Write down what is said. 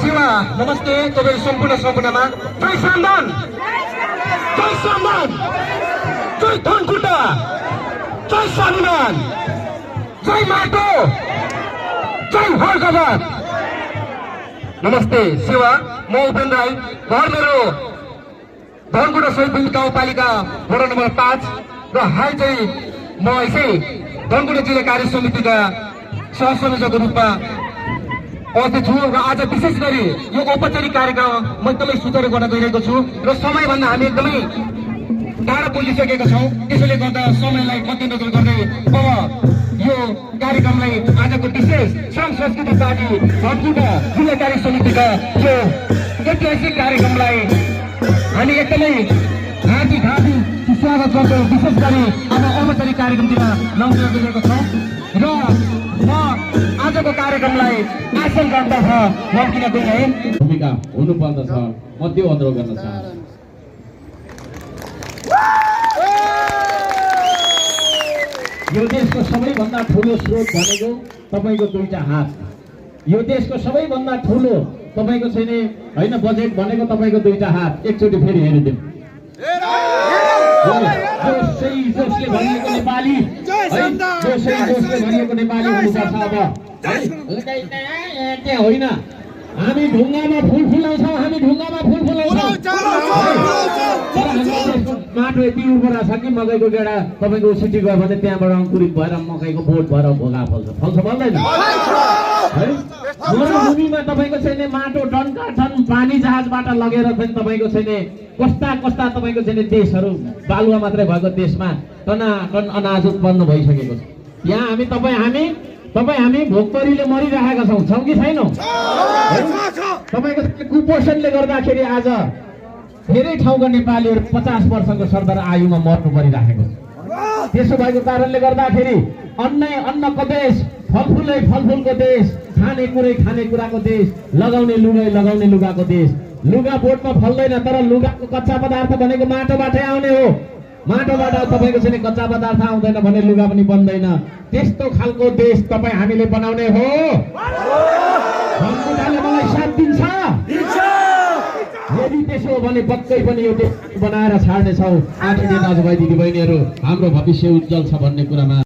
शिवा नमस्ते तपाईँ सम्पूर्णमा जय सामदान जय धनकुटा जय स्वाभिमान जय माटो जय हरगवाद। नमस्ते शिवा म उपेन्द्र राई घर मेरो धनकुटा सहित गाउँपालिका वडा नम्बर 5 र हाल चाहिँ म यसै धनकुटा जिल्ला कार्य समितिका सहसंयोजकको रूपमा उपस्थित छु र आज विशेष गरी यो औपचारिक कार्यक्रम म एकदमै सुचारू गर्न गइरहेको छु र समयभन्दा हामी एकदमै टाढा पुगिसकेका छौँ। त्यसैले गर्दा समयलाई मध्यनजर गर्दै अब यो कार्यक्रमलाई आजको विशेष श्रम संस्कृति पार्टी धनकुटा जिल्ला कार्य समितिका यो ऐतिहासिक कार्यक्रमलाई हामी एकदमै हार्दिक स्वागत गर्छौँ। विशेष गरी अब औपचारिक कार्यक्रमतिर लम्बिन गइरहेको छौँ र म आजको कार्यक्रमलाई आसन गर्दछ लम्किन गइरहे भूमिका हुनुपर्दछ म त्यो अनुरोध गर्न चाहन्छु। यो देशको सबैभन्दा ठुलो स्रोत भनेको तपाईको दुईटा हात। यो देशको सबैभन्दा ठुलो तपाईको छैन हैन बजेट भनेको तपाईको दुईटा हात। एकचोटि फेरि हेरिदिउँ। जोसले भनिएको नेपाली जोसले भनिएको नेपाली हुनुपर्छ। अब होइन हामी ढुङ्गामा फुल फुलाउँछौँ माटो यति उर्वरा छ कि मकैको गेडा तपाईँको सिटी गयो भने त्यहाँबाट अङ्कुरित भएर मकैको बोट भएर भोगा फल्छ फल्दैन है। मरुभूमिमा तपाईँको छैन माटो टन्का छन् पानी जहाजबाट लगेर पनि तपाईँको छैन कस्ता तपाईँको छैन देशहरू बालुवा मात्रै भएको देशमा टनाटन अनाज उत्पन्न भइसकेको छ। यहाँ हामी भोकमरीले मरिरहेका छौँ कि छैनौँ? तपाईँको कुपोषणले गर्दाखेरि आज धेरै ठाउँका नेपालीहरू 50 वर्षको सरदर आयुमा मर्नु परिराखेको छ। त्यसो भएको कारणले गर्दाखेरि अन्नको देश, फलफुलको देश, खानेकुराको देश, लगाउने लुगाको देश। लुगा बोटमा फल्दैन तर लुगाको कच्चा पदार्थ भनेको माटोबाटै आउने हो। माटोबाट तपाईँको छैन कच्चा पदार्थ आउँदैन भने लुगा पनि बन्दैन। त्यस्तो खालको देश तपाईँ हामीले बनाउने हो। धनकुटाले मलाई साथ दिन्छ। यदि त्यसो हो भने पक्कै पनि यो देश बनाएर छाड्नेछौँ। आदरणीय दाजुभाइ दिदीबहिनीहरू हाम्रो भविष्य उज्जवल छ भन्ने कुरामा